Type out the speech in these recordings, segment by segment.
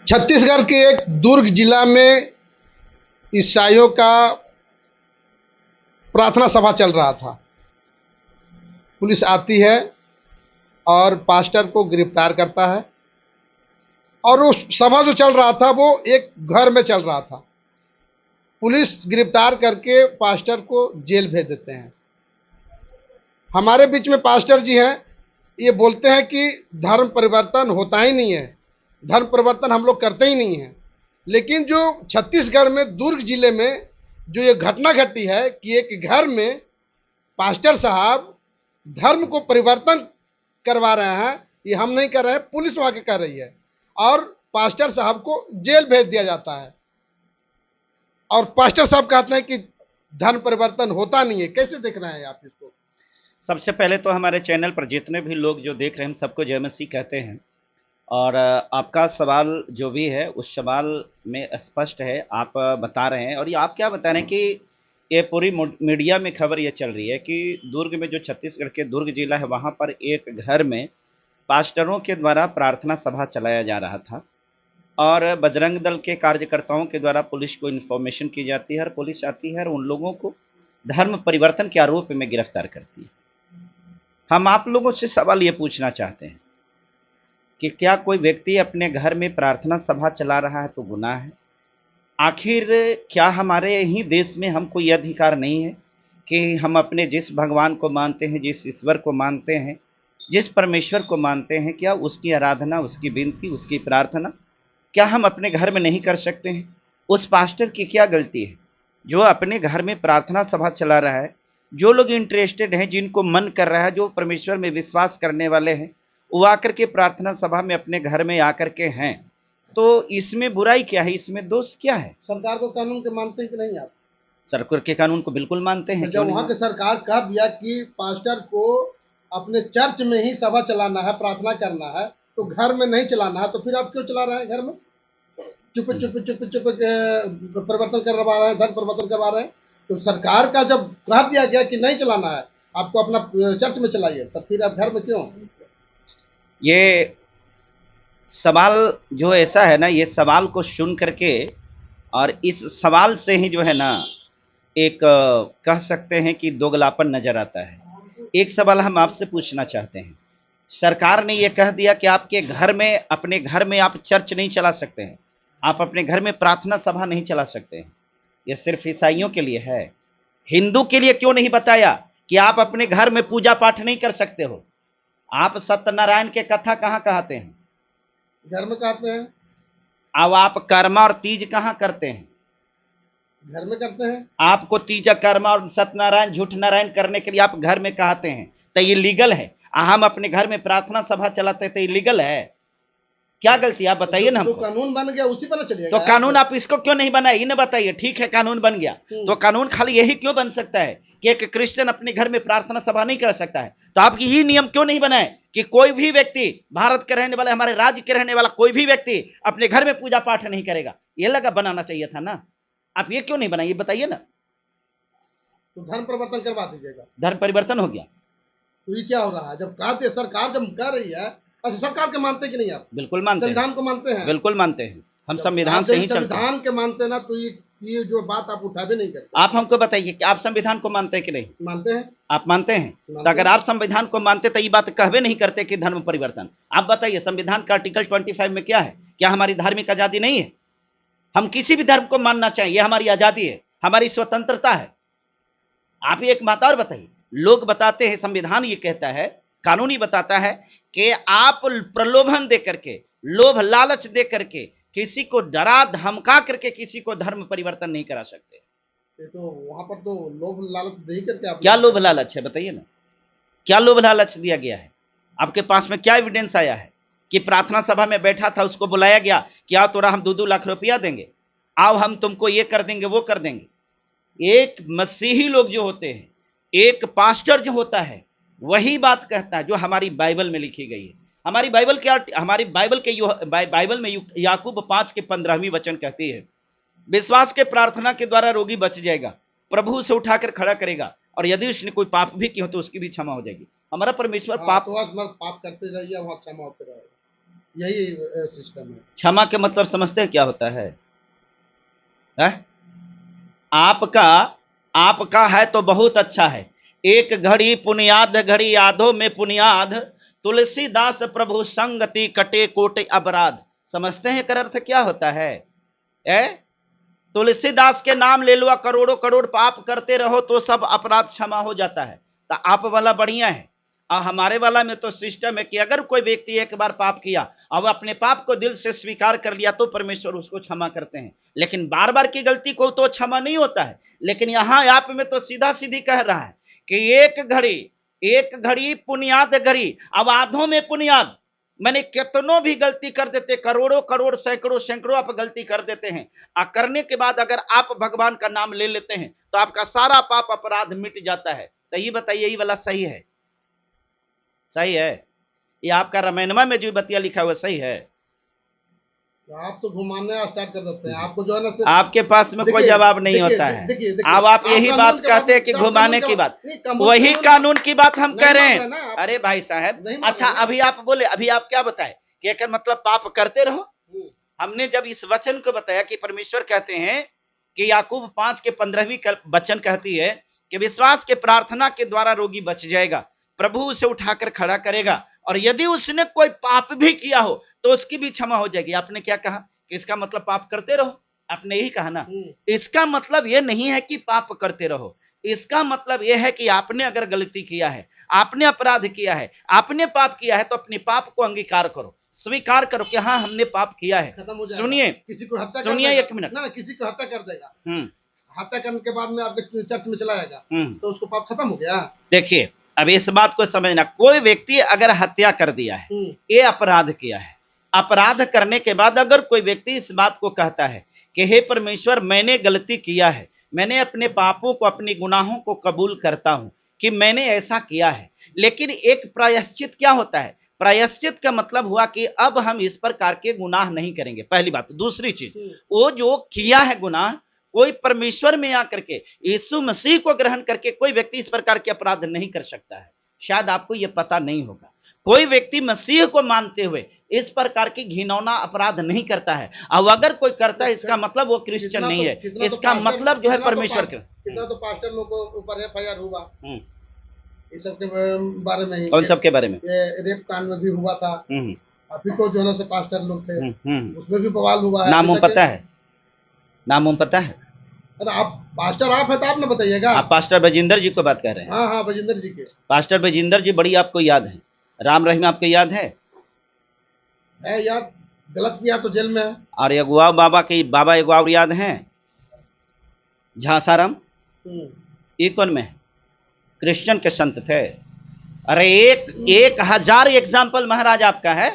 छत्तीसगढ़ के एक दुर्ग जिला में ईसाइयों का प्रार्थना सभा चल रहा था। पुलिस आती है और पास्टर को गिरफ्तार करता है और वो सभा जो चल रहा था वो एक घर में चल रहा था। पुलिस गिरफ्तार करके पास्टर को जेल भेज देते हैं। हमारे बीच में पास्टर जी हैं, ये बोलते हैं कि धर्म परिवर्तन होता ही नहीं है, धर्म परिवर्तन हम लोग करते ही नहीं हैं। लेकिन जो छत्तीसगढ़ में दुर्ग जिले में जो ये घटना घटी है कि एक घर में पास्टर साहब धर्म को परिवर्तन करवा रहे हैं, ये हम नहीं कर रहे हैं, पुलिस वहां के कर रही है और पास्टर साहब को जेल भेज दिया जाता है। और पास्टर साहब कहते हैं कि धर्म परिवर्तन होता नहीं है। कैसे देख रहे हैं आप इसको? सबसे पहले तो हमारे चैनल पर जितने भी लोग जो देख रहे हैं, हम सबको जय मसीह कहते हैं। और आपका सवाल जो भी है उस सवाल में स्पष्ट है, आप बता रहे हैं। और ये आप क्या बता रहे हैं कि ये पूरी मीडिया में खबर ये चल रही है कि दुर्ग में, जो छत्तीसगढ़ के दुर्ग जिला है, वहाँ पर एक घर में पास्टरों के द्वारा प्रार्थना सभा चलाया जा रहा था और बजरंग दल के कार्यकर्ताओं के द्वारा पुलिस को इन्फॉर्मेशन की जाती है और पुलिस आती है और उन लोगों को धर्म परिवर्तन के आरोप में गिरफ्तार करती है। हम आप लोगों से सवाल ये पूछना चाहते हैं कि क्या कोई व्यक्ति अपने घर में प्रार्थना सभा चला रहा है तो गुनाह है? आखिर क्या हमारे ही देश में हमको ये अधिकार नहीं है कि हम अपने जिस भगवान को मानते हैं, जिस ईश्वर को मानते हैं, जिस परमेश्वर को मानते हैं, क्या उसकी आराधना, उसकी विनती, उसकी प्रार्थना क्या हम अपने घर में नहीं कर सकते हैं? उस पास्टर की क्या गलती है जो अपने घर में प्रार्थना सभा चला रहा है? जो लोग इंटरेस्टेड हैं, जिनको मन कर रहा है, जो परमेश्वर में विश्वास करने वाले हैं, वो आकर के प्रार्थना सभा में अपने घर में आकर के हैं, तो इसमें बुराई क्या है? इसमें दोष क्या है? सरकार को कानून के मानते हैं कि नहीं आप? सरकार के कानून को बिल्कुल मानते हैं। जब वहाँ की सरकार कह दिया कि पास्टर को अपने चर्च में ही सभा चलाना है, प्रार्थना करना है, तो घर में नहीं चलाना है, तो फिर आप क्यों चला रहे हैं घर में? चुप परिवर्तन करवा रहे हैं, धर्म परिवर्तन करवा रहे हैं। तो सरकार का जब कह दिया गया कि नहीं चलाना है, आपको अपना चर्च में चलाइए, तब फिर आप घर में क्यों? ये सवाल जो ऐसा है ना, ये सवाल को सुन करके और इस सवाल से ही जो है ना, एक कह सकते हैं कि दोगलापन नजर आता है। एक सवाल हम आपसे पूछना चाहते हैं, सरकार ने ये कह दिया कि आपके घर में, अपने घर में आप चर्च नहीं चला सकते हैं, आप अपने घर में प्रार्थना सभा नहीं चला सकते हैं। यह सिर्फ ईसाइयों के लिए है, हिंदू के लिए क्यों नहीं बताया कि आप अपने घर में पूजा पाठ नहीं कर सकते हो? आप सत्यनारायण के कथा कहाँ कहते हैं? घर में कहते हैं। अब आप कर्मा और तीज कहाँ करते हैं? घर में करते हैं। आपको तीज, कर्मा और सत्यनारायण, झूठ नारायण करने के लिए आप घर में कहते हैं, तो ये लीगल है। हम अपने घर में प्रार्थना सभा चलाते हैं तो ये लीगल है? क्या गलती आप बताइए ना हमको। तो कानून बन गया, उसी पर चलिएगा। तो कानून आप इसको क्यों नहीं बनाए, ये बताइए। ठीक है, कानून बन गया, तो कानून खाली यही क्यों बन सकता है कि एक क्रिश्चियन अपने घर में प्रार्थना सभा नहीं कर सकता है? तो आप ये नियम क्यों नहीं बनाए कि कोई भी व्यक्ति, भारत के रहने वाले, हमारे राज्य के रहने वाला कोई भी व्यक्ति अपने घर में पूजा पाठ नहीं करेगा? ये लगा बनाना चाहिए था ना, आप ये क्यों नहीं बनाइए, बताइए ना। तो धर्म परिवर्तन करवा दीजिएगा। धर्म परिवर्तन हो गया तो ये क्या हो रहा है? जब कहते सरकार जब कह रही है, अच्छा सरकार के मानते कि नहीं आप? बिल्कुल मानते हैं। संविधान को मानते हैं? बिल्कुल मानते हैं, हम संविधान से ही चलते हैं। संविधान के मानते ना, तो ये जो बात आप उठावे नहीं करते। आप हमको बताइए कि आप संविधान को मानते हैं कि नहीं? मानते हैं। आप मानते हैं? तो अगर आप संविधान को मानते तो ये बात कहवे नहीं करते कि धर्म परिवर्तन। आप बताइए, संविधान का आर्टिकल 25 में क्या है? क्या हमारी धार्मिक आजादी नहीं है? हम किसी भी धर्म को मानना चाहिए, ये हमारी आजादी है, हमारी स्वतंत्रता है। आप एक बात और बताइए, लोग बताते हैं संविधान ये कहता है, कानून ही बताता है कि आप प्रलोभन दे करके, लोभ लालच दे करके, किसी को डरा धमका करके किसी को धर्म परिवर्तन नहीं करा सकते। तो वहां पर तो लोभ लालच दे करके आप, क्या लोभ लालच है बताइए ना, क्या लोभ लालच दिया गया है? आपके पास में क्या एविडेंस आया है कि प्रार्थना सभा में बैठा था, उसको बुलाया गया कि आओ तोरा हम 2-2 लाख रुपया देंगे, आओ हम तुमको ये कर देंगे, वो कर देंगे? एक मसीही लोग जो होते हैं, एक पास्टर जो होता है, वही बात कहता है जो हमारी बाइबल में लिखी गई है। हमारी बाइबल क्या, हमारी बाइबल में याकूब 5:15 वचन कहती है, विश्वास के प्रार्थना के द्वारा रोगी बच जाएगा, प्रभु उसे उठाकर खड़ा करेगा, और यदि उसने कोई पाप भी किया तो उसकी भी क्षमा हो जाएगी। हमारा परमेश्वर पाप करते रहिए, वहां क्षमा होते रहेगा। यही सिस्टम है। क्षमा के मतलब समझते हैं क्या होता है? आपका आपका है तो बहुत अच्छा है, एक घड़ी पुनियाद घड़ी यादों में पुनियाद, तुलसीदास प्रभु संगति कटे कोटि अपराध। समझते हैं कर अर्थ क्या होता है? तुलसीदास के नाम ले लो, करोड़ों करोड़ पाप करते रहो तो सब अपराध क्षमा हो जाता है। तो आप वाला बढ़िया है। और हमारे वाला में तो सिस्टम है कि अगर कोई व्यक्ति एक बार पाप किया और अपने पाप को दिल से स्वीकार कर लिया तो परमेश्वर उसको क्षमा करते हैं, लेकिन बार बार की गलती को तो क्षमा नहीं होता है। लेकिन यहां आप में तो सीधा सीधी कह रहा है कि एक घड़ी पुनियाद घड़ी, अब आधों में पुनियाद, मैंने कितनों भी गलती कर देते, करोड़ों करोड़ सैकड़ों सैकड़ों आप गलती कर देते हैं, और करने के बाद अगर आप भगवान का नाम ले लेते हैं तो आपका सारा पाप अपराध मिट जाता है। तो ये बताइए, यही वाला सही है? सही है? ये आपका रामायणमा में जो बतिया लिखा हुआ सही है? आप तो घुमाने स्टार्ट कर देते हैं, आपको जो है ना आपके पास में कोई जवाब नहीं होता है। अब आप यही बात कहते हैं कि घुमाने की बात, वही कानून की बात हम कह रहे हैं। अरे भाई साहब, अच्छा अभी आप बोले, अभी आप क्या बताए कि एक मतलब पाप करते रहो। हमने जब इस वचन को बताया कि परमेश्वर कहते हैं कि याकूब 5 के 15वीं वचन कहती है कि विश्वास के प्रार्थना के द्वारा रोगी बच जाएगा, प्रभु उसे उठाकर खड़ा करेगा, और यदि उसने कोई पाप भी किया हो तो उसकी भी क्षमा हो जाएगी। आपने क्या कहा कि इसका मतलब पाप करते रहो? आपने यही कहा ना। इसका मतलब यह नहीं है कि पाप करते रहो, इसका मतलब यह है कि आपने अगर गलती किया है, आपने अपराध किया है, आपने पाप किया है, तो अपने पाप को अंगीकार करो, स्वीकार करो कि हाँ हमने पाप किया है। सुनिए, किसी को हत्या सुनिए एक मिनट ना, किसी को हत्या कर देगा, हत्या करने के बाद में आपके चर्च में चला जाएगा तो उसको पाप खत्म हो गया। देखिए, अब इस बात को समझना, कोई व्यक्ति अगर हत्या कर दिया है, ये अपराध किया है, अपराध करने के बाद अगर कोई व्यक्ति इस बात को कहता है कि हे परमेश्वर मैंने गलती किया है, मैंने अपने पापों को, अपने गुनाहों को कबूल करता हूं कि मैंने ऐसा किया है, लेकिन एक प्रायश्चित क्या होता है? प्रायश्चित का मतलब हुआ कि अब हम इस प्रकार के गुनाह नहीं करेंगे, पहली बात। दूसरी चीज, वो जो किया है गुनाह, कोई परमेश्वर में आकर के यीशु मसीह को ग्रहण करके कोई व्यक्ति इस प्रकार के अपराध नहीं कर सकता है। शायद आपको यह पता नहीं होगा, कोई व्यक्ति मसीह को मानते हुए इस प्रकार की घिनौना अपराध नहीं करता है, और अगर कोई करता है इसका मतलब वो क्रिश्चियन नहीं है, इसका मतलब जो है परमेश्वर के। कितना तो पास्टर लोग को ऊपर FIR हुआ इस सब के बारे में। कौन सब के बारे में? रेप कांड में भी हुआ था, अभी तो जो है ना पास्टर लोग थे उसमें भी बवाल हुआ है। नाम पता है? नाम पता है? अरे आप पास्टर आप है तो आप ना बताइएगा। आप पास्टर बजिंदर जी को बात कर रहे हैं? हाँ बजिंदर जी के। पास्टर बजिंदर जी बड़ी आपको याद है, राम रहीम आपको याद है? याद, गलत किया तो जेल में है। और अगुआ बाबा के बाबा अगुआ याद है? झांसाराम, ये कौन में है? क्रिश्चियन के संत थे। अरे 1000 एग्जाम्पल महाराज आपका है?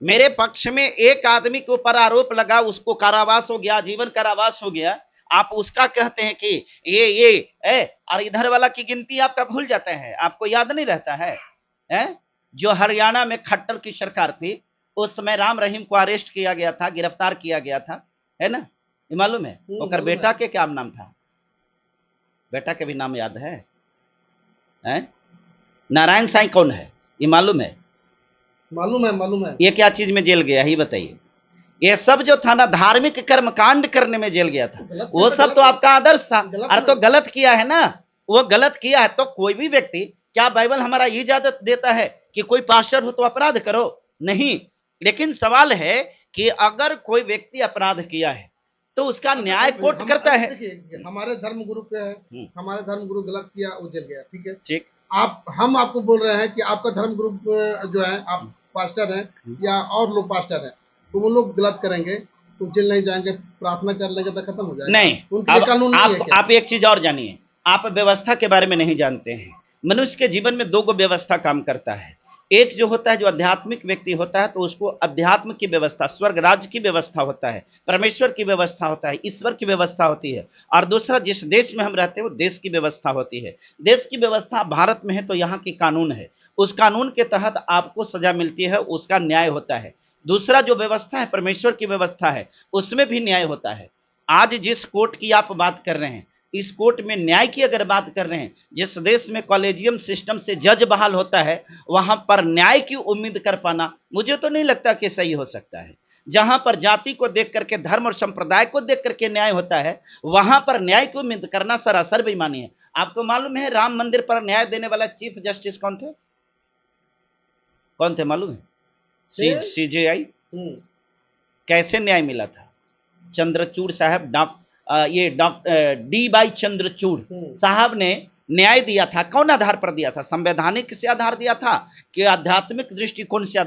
मेरे पक्ष में एक आदमी के ऊपर आरोप लगा, उसको कारावास हो गया, जीवन कारावास हो गया, आप उसका कहते हैं कि ये और इधर वाला की गिनती आपका भूल जाते हैं, आपको याद नहीं रहता है? जो हरियाणा में खट्टर की सरकार थी उस समय राम रहीम को अरेस्ट किया गया था, गिरफ्तार किया गया था, है ना? ये मालूम है? और बेटा के क्या नाम था? बेटा के भी नाम याद है? नारायण साईं कौन है, ये मालूम है? मालूम है। ये क्या चीज में जेल गया, ही बताइए? ये सब जो था ना, धार्मिक कर्मकांड करने में जेल गया था, वो सब तो आपका आदर्श था। अरे तो गलत किया है ना, वो गलत किया है तो कोई भी व्यक्ति, क्या बाइबल हमारा इजाजत देता है कि कोई पास्टर हो तो अपराध करो? नहीं। लेकिन सवाल है कि अगर कोई व्यक्ति अपराध किया है तो उसका न्याय कोर्ट करता है। हमारे धर्म गुरु के है, हमारे धर्म गुरु गलत किया, वो जेल गया, ठीक है, ठीक। हम आपको बोल रहे हैं कि आपका धर्म गुरु जो है, आप पास्टर हैं या और लोग पास्टर हैं, तो वो लोग गलत करेंगे तो जेल नहीं जाएंगे, प्रार्थना कर लेंगे तो खत्म हो जाएगा। नहीं, कानून नहीं है। आप एक चीज और जानिए, आप व्यवस्था के बारे में नहीं जानते हैं। मनुष्य के जीवन में 2 व्यवस्था काम करता है। एक जो होता है, जो आध्यात्मिक व्यक्ति होता है तो उसको अध्यात्म की व्यवस्था, स्वर्ग राज्य की व्यवस्था होता है, परमेश्वर की व्यवस्था होता है, ईश्वर की व्यवस्था होती है। और दूसरा, जिस देश में हम रहते हैं वो देश की व्यवस्था होती है। देश की व्यवस्था भारत में है तो यहाँ की कानून है, उस कानून के तहत आपको सजा मिलती है, उसका न्याय होता है। दूसरा जो व्यवस्था है, परमेश्वर की व्यवस्था है, उसमें भी न्याय होता है। आज जिस कोर्ट की आप बात कर रहे हैं, इस कोर्ट में न्याय की अगर बात कर रहे हैं, जिस देश में कॉलेजियम सिस्टम से जज बहाल होता है, वहां पर न्याय की उम्मीद कर पाना मुझे तो नहीं लगता कि सही हो सकता है। जहां पर जाति को देख करके, धर्म और संप्रदाय को देख करके न्याय होता है, वहां पर न्याय की उम्मीद करना सरासर बेईमानी है। आपको मालूम है राम मंदिर पर न्याय देने वाला चीफ जस्टिस कौन थे? कौन थे मालूम है? सीजेआई। कैसे न्याय मिला था? चंद्रचूड़ साहब, डॉक्टर डी वाई चंद्रचूड़ साहब ने न्याय दिया था। कौन आधार पर दिया था? संवैधानिक से आधार दिया था कि आध्यात्मिक दृष्टिकोण से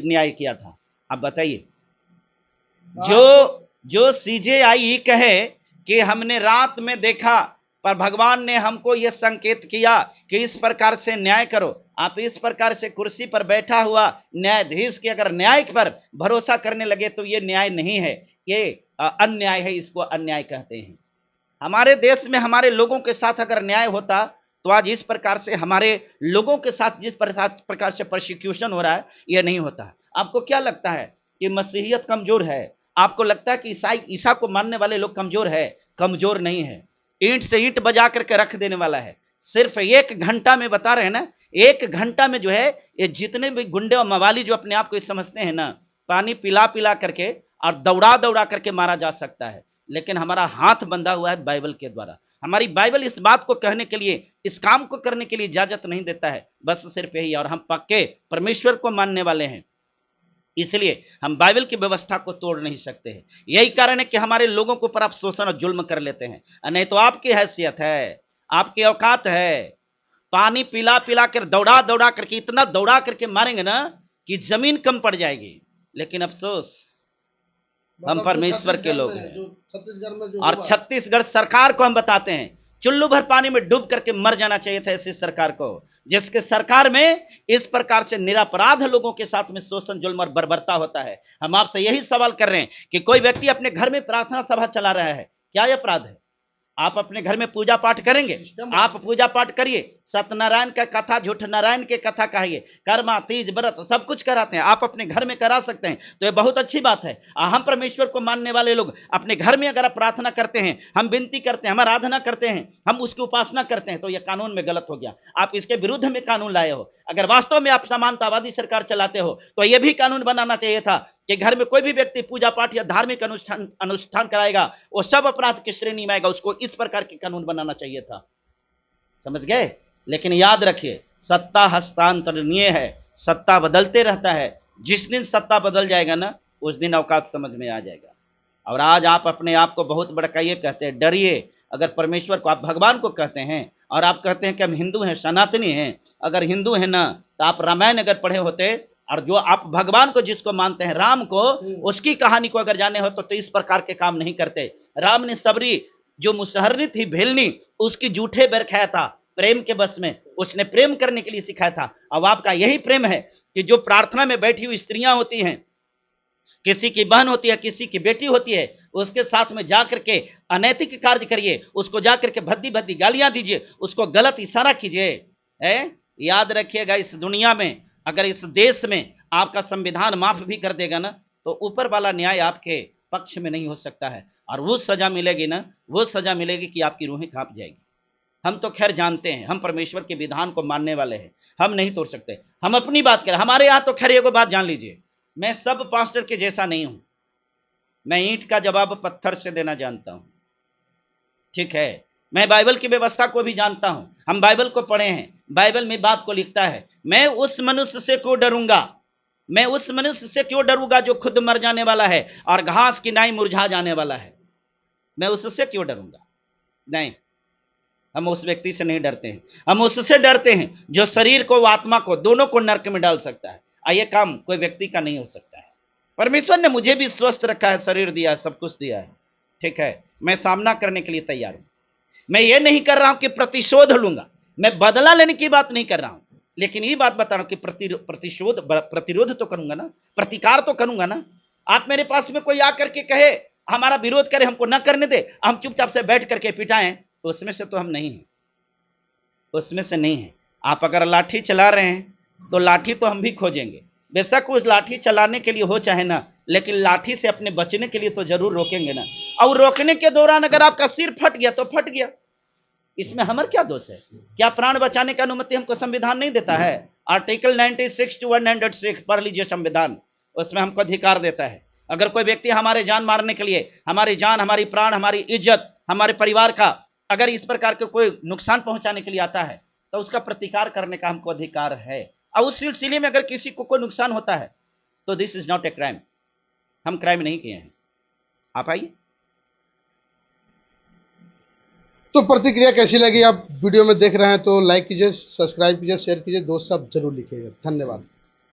न्याय किया था? आप बताइए। जो सीजेआई कहे कि हमने रात में देखा पर भगवान ने हमको यह संकेत किया कि इस प्रकार से न्याय करो, आप इस प्रकार से कुर्सी पर बैठा हुआ न्यायाधीश के अगर न्याय पर भरोसा करने लगे तो ये न्याय नहीं है, ये अन्याय है, इसको अन्याय कहते हैं। हमारे देश में हमारे लोगों के साथ अगर न्याय होता तो आज इस प्रकार से हमारे लोगों के साथ जिस प्रकार से प्रोसिक्यूशन हो रहा है, यह नहीं होता। आपको क्या लगता है कि मसीहियत कमजोर है? आपको लगता है कि ईसा को मानने वाले लोग कमजोर है? कमजोर नहीं है। ईंट से ईंट बजा करके रख देने वाला है। सिर्फ 1 घंटा में बता रहे हैं ना, 1 घंटा में जो है ये जितने भी गुंडे और मवाली जो अपने आप को समझते हैं ना, पानी पिला पिला करके और दौड़ा दौड़ा करके मारा जा सकता है। लेकिन हमारा हाथ बंधा हुआ है बाइबल के द्वारा। हमारी बाइबल इस बात को कहने के लिए, इस काम को करने के लिए इजाजत नहीं देता है। बस सिर्फ यही। और हम पक्के परमेश्वर को मानने वाले हैं, इसलिए हम बाइबल की व्यवस्था को तोड़ नहीं सकते हैं। यही कारण है कि हमारे लोगों के ऊपर आप शोषण और जुल्म कर लेते हैं। नहीं तो आपकी हैसियत है, आपकी औकात है, पानी पिला पिला कर दौड़ा दौड़ा करके इतना दौड़ा करके मारेंगे ना कि जमीन कम पड़ जाएगी। लेकिन अफसोस हम परमेश्वर के लोग हैं। और छत्तीसगढ़ सरकार को हम बताते हैं, चुल्लू भर पानी में डूब करके मर जाना चाहिए था ऐसी सरकार को, जिसके सरकार में इस प्रकार से निरपराध लोगों के साथ में शोषण, जुल्म और बर्बरता होता है। हम आपसे यही सवाल कर रहे हैं कि कोई व्यक्ति अपने घर में प्रार्थना सभा चला रहा है, क्या यह अपराध है? आप अपने घर में पूजा पाठ करेंगे, आप पूजा पाठ करिए, सत्यनारायण का कथा, झूठ नारायण के कथा कहिए, कर्मा, तीज, व्रत सब कुछ कराते हैं, आप अपने घर में करा सकते हैं, तो ये बहुत अच्छी बात है। हम परमेश्वर को मानने वाले लोग अपने घर में अगर प्रार्थना करते हैं, हम विनती करते हैं, हम आराधना करते हैं, हम उसकी उपासना करते हैं, तो यह कानून में गलत हो गया। आप इसके विरुद्ध में कानून लाए हो। अगर वास्तव में आप समानतावादी सरकार चलाते हो तो यह भी कानून बनाना चाहिए था कि घर में कोई भी व्यक्ति पूजा पाठ या धार्मिक अनुष्ठान कराएगा, वो सब अपराध की श्रेणी में आएगा। उसको इस प्रकार के कानून बनाना चाहिए था। समझ गए? लेकिन याद रखिए, सत्ता हस्तांतरणीय है, सत्ता बदलते रहता है। जिस दिन सत्ता बदल जाएगा ना, उस दिन औकात समझ में आ जाएगा। और आज आप अपने आप को बहुत बड़ा ये कहते हैं, डरिए। अगर परमेश्वर को, आप भगवान को कहते हैं और आप कहते हैं कि हम हिंदू हैं, सनातनी हैं, अगर हिंदू हैं ना तो आप रामायण अगर पढ़े होते, और जो आप भगवान को जिसको मानते हैं, राम को, उसकी कहानी को अगर जाने हो तो इस प्रकार के काम नहीं करते। राम ने सबरी जो मुसहरनी थी, भेलनी, उसकी जूठे बैर खाया था प्रेम के बस में, उसने प्रेम करने के लिए सिखाया था। अब आपका यही प्रेम है कि जो प्रार्थना में बैठी हुई स्त्रियां होती हैं, किसी की बहन होती है, किसी की बेटी होती है, उसके साथ में जाकर के अनैतिक कार्य करिए, उसको जाकर के भद्दी भद्दी गालियां दीजिए, उसको गलत इशारा कीजिए। याद रखिएगा, इस दुनिया में, अगर इस देश में आपका संविधान माफ भी कर देगा ना, तो ऊपर वाला न्याय आपके पक्ष में नहीं हो सकता है। और वो सजा मिलेगी ना, वो सजा मिलेगी कि आपकी रूहें कांप जाएगी। हम तो खैर जानते हैं, हम परमेश्वर के विधान को मानने वाले हैं, हम नहीं तोड़ सकते। हम अपनी बात करें, हमारे यहां तो खैर एगो बात जान लीजिए, मैं सब पास्टर के जैसा नहीं हूं। मैं ईंट का जवाब पत्थर से देना जानता हूं, ठीक है। मैं बाइबल की व्यवस्था को भी जानता हूं, हम बाइबल को पढ़े हैं, बाइबल में बात को लिखता है। मैं उस मनुष्य से क्यों डरूंगा? मैं उस मनुष्य से क्यों डरूंगा जो खुद मर जाने वाला है और घास की नाई मुरझा जाने वाला है? मैं उससे क्यों डरूंगा? नहीं, हम उस व्यक्ति से नहीं डरते हैं। हम उससे डरते हैं जो शरीर को, आत्मा को, दोनों को नरक में डाल सकता है। ये काम कोई व्यक्ति का नहीं हो सकता है। परमेश्वर ने मुझे भी स्वस्थ रखा है, शरीर दिया है, सब कुछ दिया है, ठीक है। मैं सामना करने के लिए तैयार हूं। मैं ये नहीं कर रहा हूं कि प्रतिशोध लूंगा, मैं बदला लेने की बात नहीं कर रहा हूं, लेकिन ये बात बता रहा हूं कि प्रतिरोध तो करूंगा ना, प्रतिकार तो करूंगा ना। आप मेरे पास में कोई आकर के कहे, हमारा विरोध करे, हमको न करने दे, हम चुपचाप से बैठ करके पिटाएं, तो उसमें से तो हम नहीं हैं, उसमें से नहीं है। आप अगर लाठी चला रहे हैं तो लाठी तो हम भी खोजेंगे, बेशक उस लाठी चलाने के लिए हो चाहे ना, लेकिन लाठी से अपने बचने के लिए तो जरूर रोकेंगे ना। और रोकने के दौरान अगर आपका सिर फट गया तो फट गया, इसमें हमारा क्या दोष है? क्या प्राण बचाने की अनुमति हमको संविधान नहीं देता है? आर्टिकल 96 टू 106 पढ़ लीजिए संविधान, उसमें हमको अधिकार देता है। अगर कोई व्यक्ति हमारे जान मारने के लिए, हमारी जान, हमारी प्राण, हमारी इज्जत, हमारे परिवार का अगर इस प्रकार के कोई नुकसान पहुंचाने के लिए आता है तो उसका प्रतिकार करने का हमको अधिकार है। और उस सिलसिले में अगर किसी को कोई नुकसान होता है तो this is not a crime, हम क्राइम नहीं किए हैं। आप आइए। तो प्रतिक्रिया कैसी लगी? आप वीडियो में देख रहे हैं तो लाइक कीजिए, सब्सक्राइब कीजिए, शेयर कीजिए, दोस्त सब जरूर लिखिएगा। धन्यवाद।